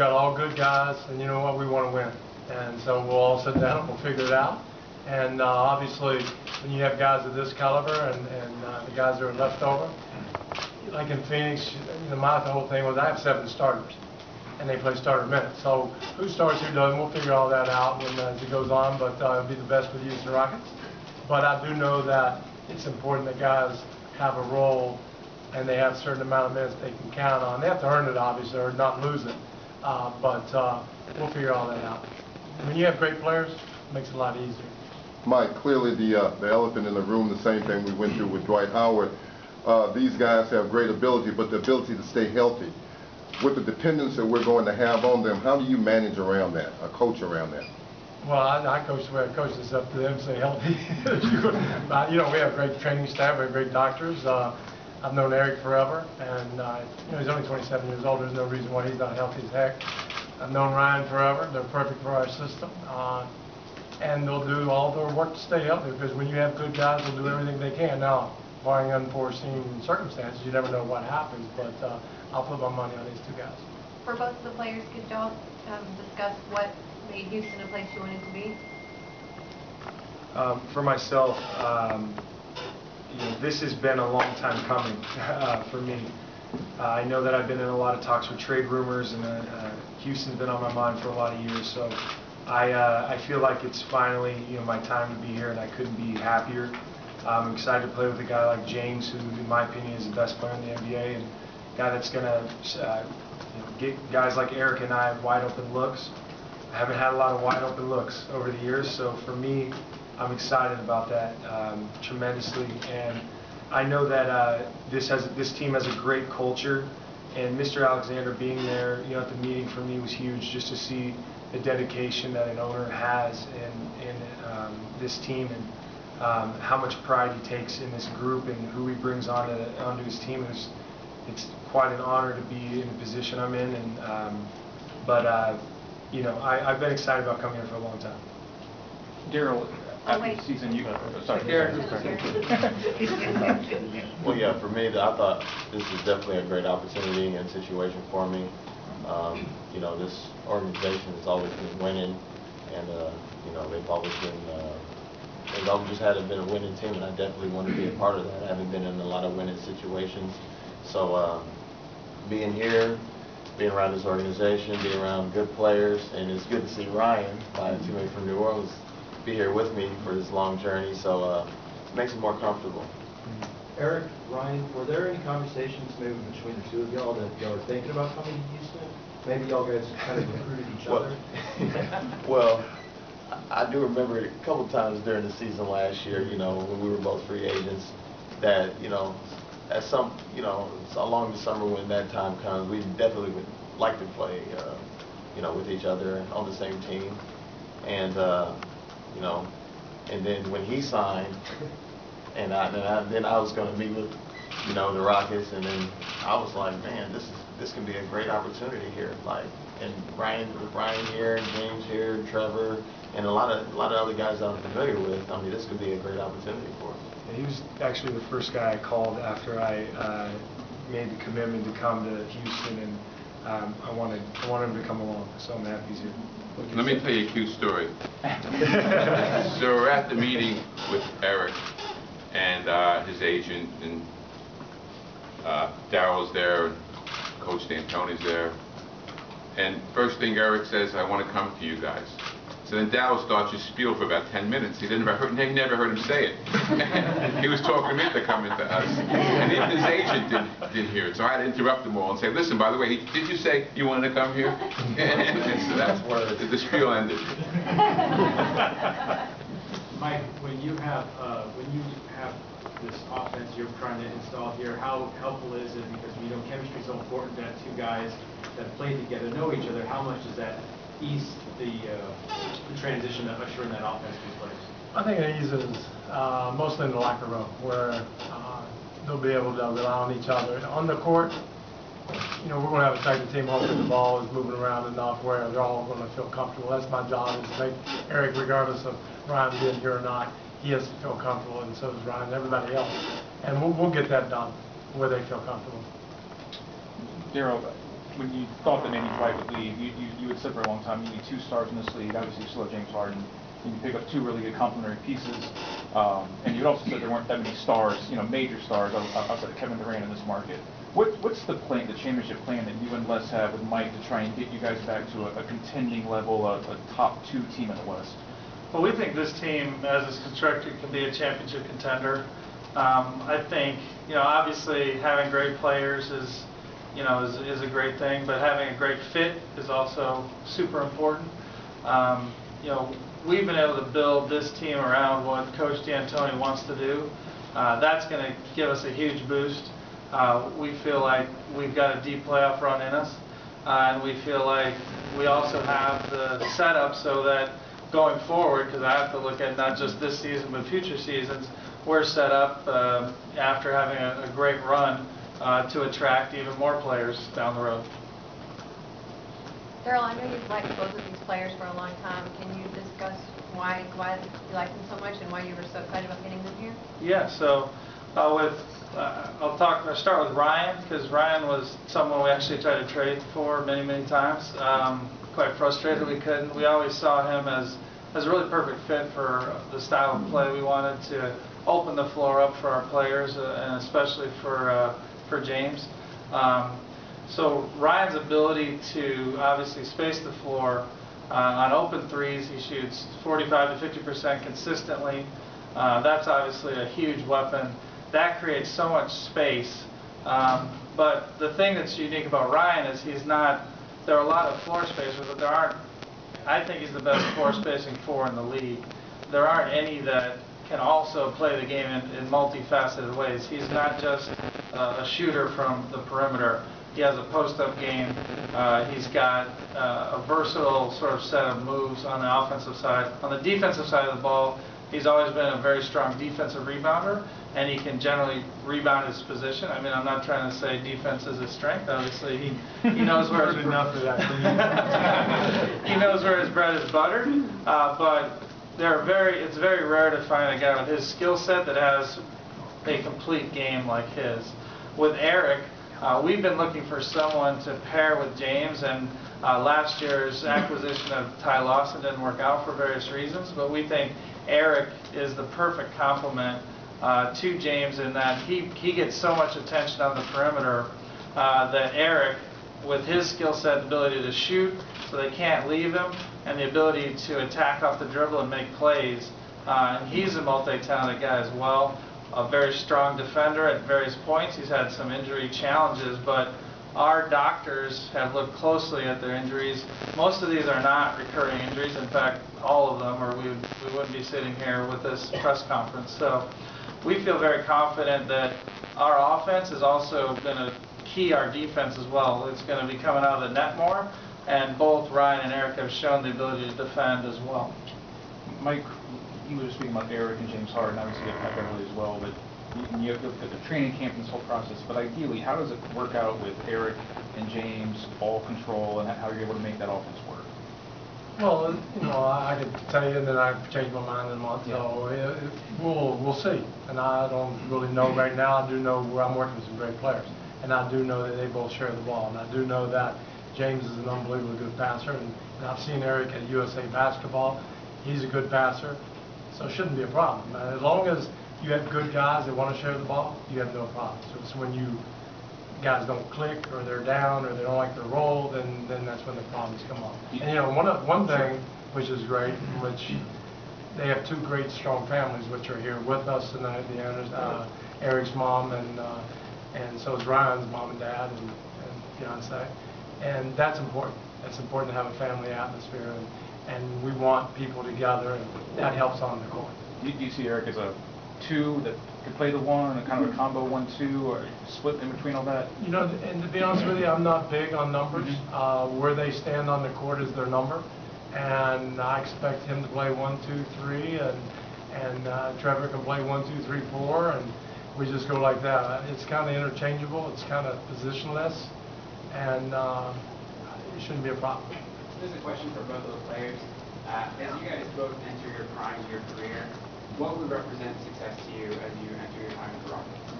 got all good guys, and you know what, we want to win. And so we'll all sit down and we'll figure it out. And obviously, when you have guys of this caliber and the guys that are left over, like in Phoenix, my whole thing was I have 7 starters, and they play starter minutes. So who starts, who doesn't, we'll figure all that out as it goes on, but it'll be the best for the Houston Rockets. But I do know that it's important that guys have a role and they have a certain amount of minutes they can count on. They have to earn it, obviously, or not lose it. But we'll figure all that out. When you have great players, it makes it a lot easier. Mike, clearly the elephant in the room, the same thing we went through with Dwight Howard. These guys have great ability, but the ability to stay healthy. With the dependence that we're going to have on them, how do you manage around that, a coach around that? Well, I coach the way I coach. It's up to them to stay healthy. We have great training staff, we have great doctors. I've known Eric forever, and he's only 27 years old. There's no reason why he's not healthy as heck. I've known Ryan forever. They're perfect for our system. And they'll do all their work to stay healthy, because when you have good guys, they'll do everything they can. Now, barring unforeseen circumstances, you never know what happens, but I'll put my money on these 2 guys. For both of the players, could y'all discuss what made Houston a place you wanted to be? For myself, this has been a long time coming for me. I know that I've been in a lot of talks with trade rumors, and Houston's been on my mind for a lot of years. So I feel like it's finally my time to be here, and I couldn't be happier. I'm excited to play with a guy like James, who, in my opinion, is the best player in the NBA, and a guy that's going to get guys like Eric and I wide open looks. I haven't had a lot of wide open looks over the years, so for me, I'm excited about that tremendously. And I know that this team has a great culture, and Mr. Alexander being there, at the meeting for me was huge, just to see the dedication that an owner has in this team, and how much pride he takes in this group and who he brings onto his team. It's quite an honor to be in the position I'm in, and I've been excited about coming here for a long time. Daryl, after the season, sorry. Well, yeah, for me, I thought this is definitely a great opportunity and situation for me. This organization has always been winning, and they've always just been a winning team, and I definitely want to be a part of that. I haven't been in a lot of winning situations, so being here, being around this organization, being around good players, and it's good to see Ryan, my teammate from New Orleans, be here with me for this long journey, so it makes it more comfortable. Eric, Ryan, were there any conversations maybe between the 2 of y'all that y'all were thinking about coming to Houston? Maybe y'all guys kind of recruited each other? Well, I do remember a couple times during the season last year, when we were both free agents, that, at along the summer when that time comes, we definitely would like to play, with each other on the same team. And, and then when he signed, and then I was going to meet with, the Rockets, and then I was like, man, this can be a great opportunity here. Like, and with Ryan here, and James here, and Trevor, and a lot of other guys that I'm familiar with. I mean, this could be a great opportunity for us. Yeah, he was actually the first guy I called after I made the commitment to come to Houston, and I wanted him to come along. So I'm happy he's here. Let me tell you a cute story. So we're at the meeting with Eric and his agent, and Daryl's there, and Coach D'Antoni's there. And first thing Eric says, I want to come to you guys. So then Daryl starts to spiel for about 10 minutes. He never heard him say it. He was talking me into coming to us. And even his agent didn't hear it. So I had to interrupt them all and say, listen, by the way, did you say you wanted to come here? And so that's where the spiel ended. Mike, when you have this offense you're trying to install here, how helpful is it? Because chemistry is so important that 2 guys that play together know each other. How much does that ease the transition of ushering that offense in place? I think it eases mostly in the locker room, where they'll be able to rely on each other. On the court, we're going to have a tight team. Hopefully the ball is moving around enough where they're all going to feel comfortable. That's my job, is to make Eric, regardless of Ryan being here or not, he has to feel comfortable, and so does Ryan and everybody else. And we'll get that done where they feel comfortable. Daryl, when you thought that maybe Dwight would leave, you had said for a long time you need 2 stars in this league. Obviously, you still have James Harden. And you pick up 2 really good complementary pieces. And you also said there weren't that many stars, major stars outside of Kevin Durant in this market. What's the plan, the championship plan that you and Les have with Mike to try and get you guys back to a contending level, a top 2 team in the West? Well, we think this team, as it's constructed, can be a championship contender. I think, obviously having great players is a great thing, but having a great fit is also super important. We've been able to build this team around what Coach D'Antoni wants to do. That's going to give us a huge boost. We feel like we've got a deep playoff run in us, and we feel like we also have the setup so that going forward, because I have to look at not just this season but future seasons, we're set up after having a great run to attract even more players down the road. Daryl, I know you've liked both of these players for a long time. Can you discuss why you like them so much and why you were so excited about getting them here? Yeah, so I'll start with Ryan, because Ryan was someone we actually tried to trade for many times. Quite frustrated we couldn't. We always saw him as a really perfect fit for the style of play we wanted to open the floor up for our players, and especially for James. So Ryan's ability to obviously space the floor on open threes, he shoots 45 to 50% consistently. That's obviously a huge weapon. That creates so much space. But the thing that's unique about Ryan is there are a lot of floor spacers, but there aren't, I think he's the best floor spacing 4 in the league. There aren't any that can also play the game in multifaceted ways. He's not just a shooter from the perimeter. He has a post-up game. He's got a versatile sort of set of moves on the offensive side. On the defensive side of the ball, he's always been a very strong defensive rebounder, and he can generally rebound his position. I mean, I'm not trying to say defense is his strength. Obviously, he knows where his enough of that. he knows where his bread is buttered. But it's very rare to find a guy with his skill set that has a complete game like his. With Eric, we've been looking for someone to pair with James, and last year's acquisition of Ty Lawson didn't work out for various reasons, but we think Eric is the perfect complement to James in that he gets so much attention on the perimeter that Eric, with his skill set, ability to shoot so they can't leave him, and the ability to attack off the dribble and make plays, and he's a multi-talented guy as well. A very strong defender at various points. He's had some injury challenges, but our doctors have looked closely at their injuries. Most of these are not recurring injuries. In fact, all of them, or we wouldn't be sitting here with this press conference. So we feel very confident that our offense is also going to key our defense as well. It's going to be coming out of the net more, and both Ryan and Eric have shown the ability to defend as well. Mike, you were speaking about Eric and James Harden, obviously you have Pat Beverly as well, but you have the training camp and this whole process. But ideally, how does it work out with Eric and James, ball control, and how you're able to make that offense work? Well, I could tell you, and then I change my mind in a month. So we'll see. And I don't really know right now. I do know where I'm working with some great players, and I do know that they both share the ball, and I do know that James is an unbelievably good passer, and I've seen Eric at USA Basketball. He's a good passer. So it shouldn't be a problem. As long as you have good guys that want to share the ball, you have no problem. So it's when guys don't click, or they're down, or they don't like their role, then that's when the problems come up. And one thing which is great, which they have 2 great strong families which are here with us tonight. The owners, Eric's mom, and so is Ryan's mom and dad and fiance. And that's important. It's important to have a family atmosphere, and we want people together, and that helps on the court. Do you see Eric as a 2 that could play the 1, and a kind of a combo 1-2, or split in between all that? And to be honest with you, I'm not big on numbers. Where they stand on the court is their number, and I expect him to play 1, 2, 3, and Trevor can play 1, 2, 3, 4, and we just go like that. It's kind of interchangeable. It's kind of positionless, and it shouldn't be a problem. There's a question for both of the players. As you guys both enter your prime of your career, what would represent success to you as you enter your time with the Rockets?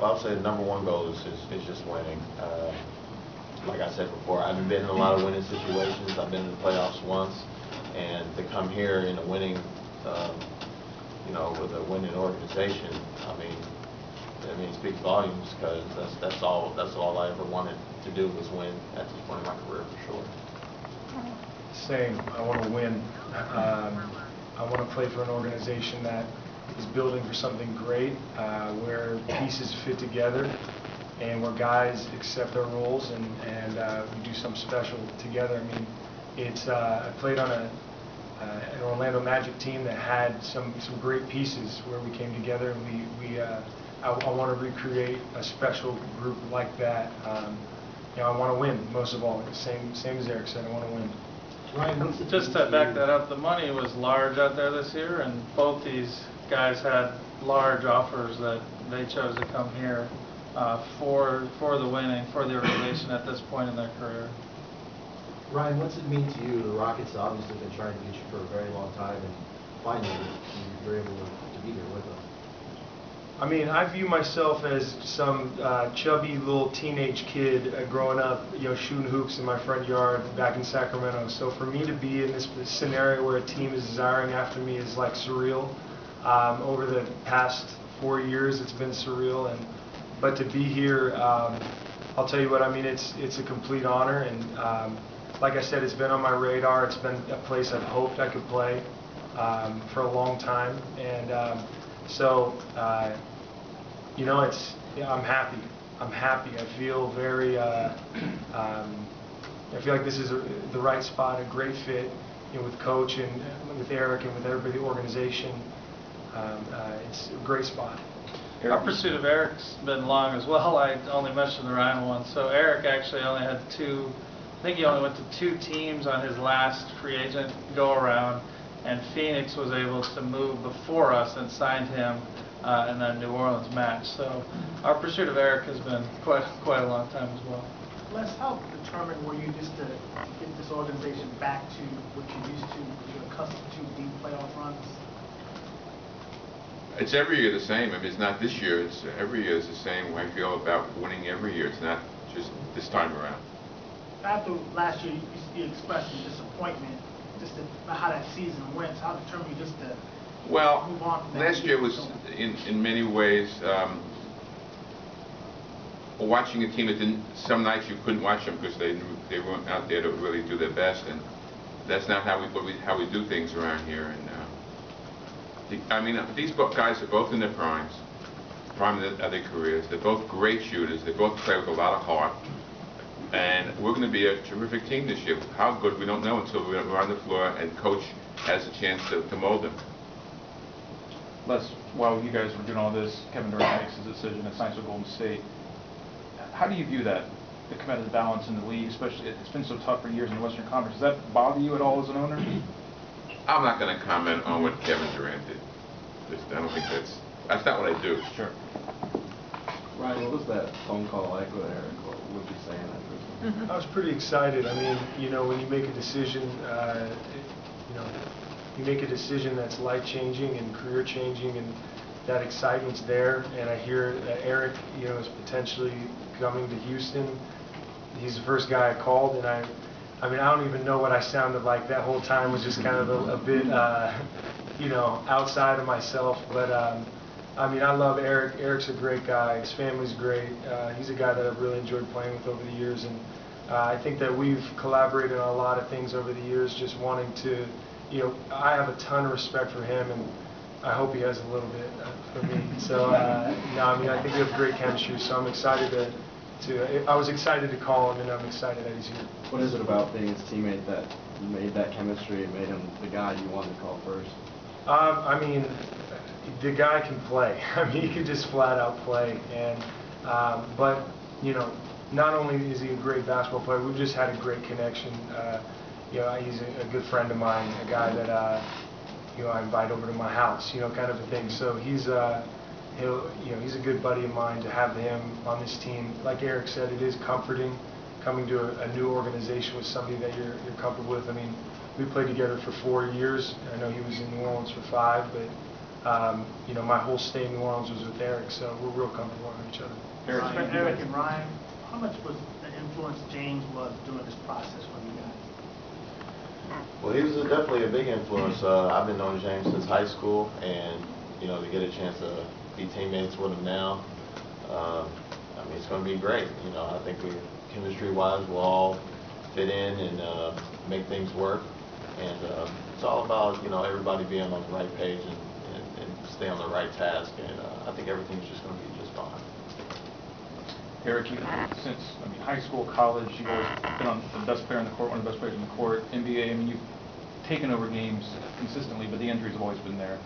Well, I'll say the number 1 goal is just winning. like I said before, I haven't been in a lot of winning situations. I've been in the playoffs once, and to come here in a winning, with a winning organization, it speaks volumes, because that's all I ever wanted to do was win at this point in my career, for sure. Same. I want to win. I want to play for an organization that is building for something great, where pieces fit together, and where guys accept their roles and we do something special together. I mean, I played on an Orlando Magic team that had some great pieces where we came together, and I want to recreate a special group like that. I want to win, most of all. Same as Eric said, I want to win. Ryan, Just to back that up, the money was large out there this year, and both these guys had large offers that they chose to come here for the winning, for the organization at this point in their career. Ryan, what's it mean to you? The Rockets obviously been trying to get you for a very long time, and finally you're able to be here with them. I mean, I view myself as some chubby little teenage kid growing up, shooting hoops in my front yard back in Sacramento. So for me to be in this scenario where a team is desiring after me is like surreal. Over the past 4 years, it's been surreal, but to be here, I'll tell you what. I mean, it's a complete honor, and like I said, it's been on my radar. It's been a place I've hoped I could play for a long time, and I'm happy. I'm happy. I feel very. I feel like this is the right spot, a great fit, with Coach and with Eric and with everybody, the organization. It's a great spot. Our pursuit of Eric's been long as well. I only mentioned the Ryan one. So Eric actually only had I think he only went to 2 teams on his last free agent go around, and Phoenix was able to move before us and signed him in that New Orleans match. So our pursuit of Eric has been quite a long time as well. Les, how determined were you just to get this organization back to what you used to, what you're accustomed to, deep playoff runs? It's every year the same. I mean, it's not this year. It's every year is the same way I feel about winning every year. It's not just this time around. After last year, you expressed some disappointment just about how that season went. So how determined you just to move on from that? Last year was, in many ways, watching a team that didn't. Some nights you couldn't watch them because they weren't out there to really do their best, and that's not how we do things around here. And these guys are both in their prime of their careers. They're both great shooters. They both play with a lot of heart. And we're going to be a terrific team this year. How good, we don't know until we're on the floor and Coach has a chance to mold them. Les, while you guys were doing all this, Kevin Durant makes his decision and signs with Golden State. How do you view that, the competitive balance in the league, especially, it's been so tough for years in the Western Conference. Does that bother you at all as an owner? I'm not going to comment on what Kevin Durant did. I don't think that's not what I do. Sure. Ryan, what was that phone call like with Eric? What would you say in that person? I was pretty excited. I mean, when you make a decision, you make a decision that's life-changing and career-changing, and that excitement's there. And I hear that Eric, is potentially coming to Houston. He's the first guy I called, and I don't even know what I sounded like that whole time. Was just kind of a bit, outside of myself. But I love Eric. Eric's a great guy. His family's great. He's a guy that I've really enjoyed playing with over the years, and I think that we've collaborated on a lot of things over the years. Just wanting to, I have a ton of respect for him, and I hope he has a little bit for me. So I think we have great chemistry. So I'm excited I was excited to call him, and I'm excited that he's here. What is it about being his teammate that made that chemistry and made him the guy you wanted to call first? The guy can play. He can just flat out play. And but not only is he a great basketball player, we've just had a great connection. He's a good friend of mine, a guy that I invite over to my house, kind of a thing. So he's he's a good buddy of mine. To have him on this team, like Eric said, it is comforting coming to a new organization with somebody that you're comfortable with. We played together for 4 years. I know he was in New Orleans for 5, but my whole stay in New Orleans was with Eric, so we're real comfortable with each other. Eric and Ryan, how much was the influence James was during this process for you guys? Well, he was definitely a big influence. I've been knowing James since high school, and to get a chance to be teammates with him now, I mean, it's going to be great. I think chemistry-wise, we'll all fit in and make things work. And it's all about everybody being on the right page and stay on the right task. And I think everything's just going to be just fine. Eric, since high school, college, you've always been on the best player on the court, one of the best players on the court. NBA, you've taken over games consistently, but the injuries have always been there.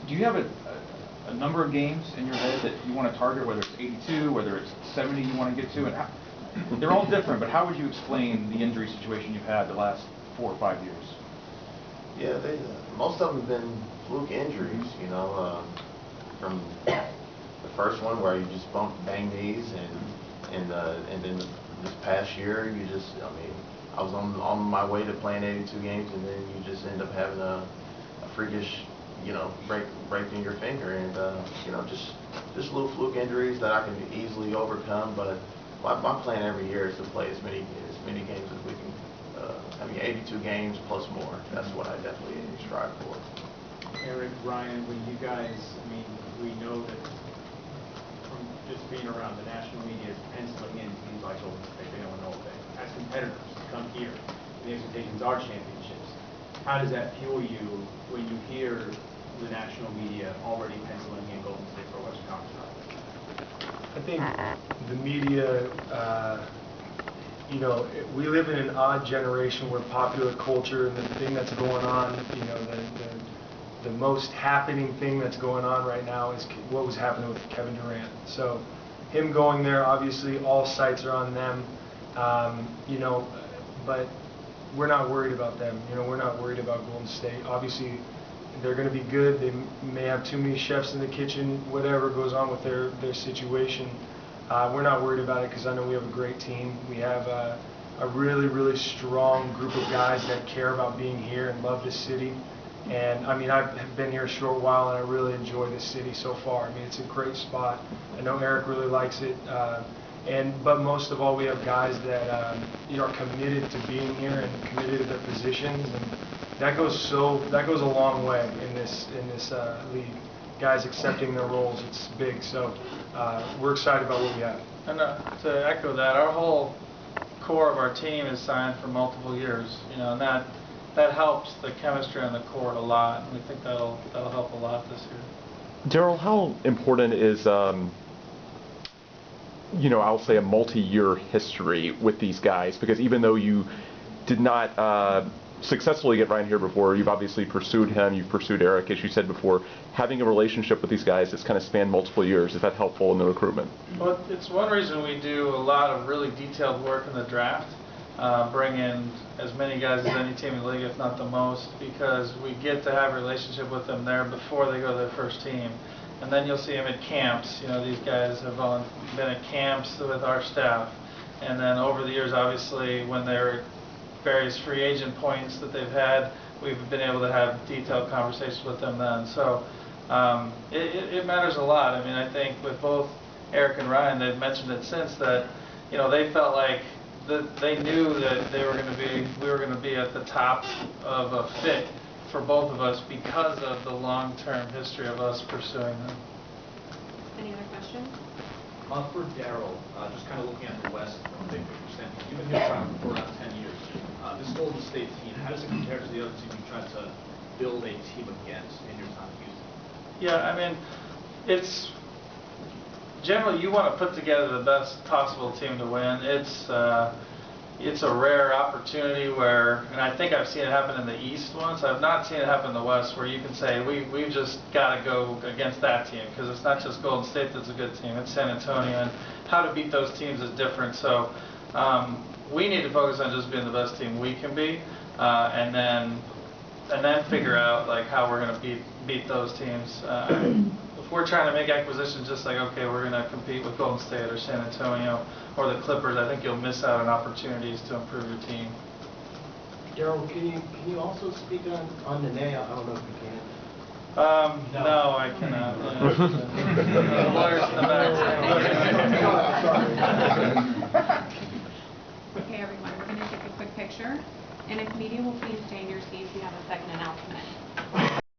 Do you have a number of games in your head that you want to target, whether it's 82, whether it's 70 you want to get to? And they're all different, but how would you explain the injury situation you've had the last 4 or 5 years? Yeah, most of them have been fluke injuries, from the first one where you just bang knees, and then this past year I was on my way to playing 82 games, and then you just end up having a freakish breaking your finger, and just little fluke injuries that I can easily overcome. But my plan every year is to play as many games as we can. 82 games plus more. That's what I definitely strive for. Eric, Ryan, when you guys, we know that from just being around, the national media is penciling in teams like Golden State. They don't know it. As competitors, come here. The expectations are championships. How does that fuel you when you hear the national media already penciling in Golden State for Western Conference? I think the media, we live in an odd generation where popular culture and the thing that's going on, the most happening thing that's going on right now is what was happening with Kevin Durant. So him going there, obviously all sights are on them, but we're not worried about them. We're not worried about Golden State. Obviously, they're going to be good. They may have too many chefs in the kitchen, whatever goes on with their situation. We're not worried about it because I know we have a great team. We have a really, really strong group of guys that care about being here and love this city. And I've been here a short while, and I really enjoy this city so far. It's a great spot. I know Eric really likes it. But most of all, we have guys that are committed to being here and committed to their positions, and that goes a long way in this league. Guys accepting their roles, it's big. So we're excited about what we have. And to echo that, our whole core of our team is signed for multiple years. And that helps the chemistry on the court a lot, and we think that'll help a lot this year. Daryl, how important is I'll say a multi-year history with these guys? Because even though you did not successfully get Ryan here before, you've obviously pursued him, you've pursued Eric, as you said before. Having a relationship with these guys that's kind of spanned multiple years, is that helpful in the recruitment? Well, it's one reason we do a lot of really detailed work in the draft, bring in as many guys as any team in the league, if not the most, because we get to have a relationship with them there before they go to their first team. And then you'll see them at camps. These guys have all been at camps with our staff. And then over the years, obviously, when they're at various free agent points that they've had, we've been able to have detailed conversations with them then. So it matters a lot. I think with both Eric and Ryan, they've mentioned it since that, they felt like they knew that we were going to be at the top of a fit for both of us because of the long-term history of us pursuing them. Any other questions? For Daryl, just kind of looking at the West from a big picture standpoint, you've been here for around 10 years. This Golden State team, how does it compare to the other teams you've tried to build a team against in your time in Houston? Yeah, it's generally you want to put together the best possible team to win. It's a rare opportunity where, and I think I've seen it happen in the East once. I've not seen it happen in the West, where you can say we've just got to go against that team, because it's not just Golden State that's a good team. It's San Antonio, and how to beat those teams is different. So we need to focus on just being the best team we can be, and then figure out how we're going to beat those teams. If we're trying to make acquisitions just okay, we're going to compete with Golden State or San Antonio or the Clippers, I think you'll miss out on opportunities to improve your team. Daryl, can you also speak on Nene? I don't know if you can. No, I cannot. The lawyers in the back. picture. And if media will please stay in your seats, we have a second announcement.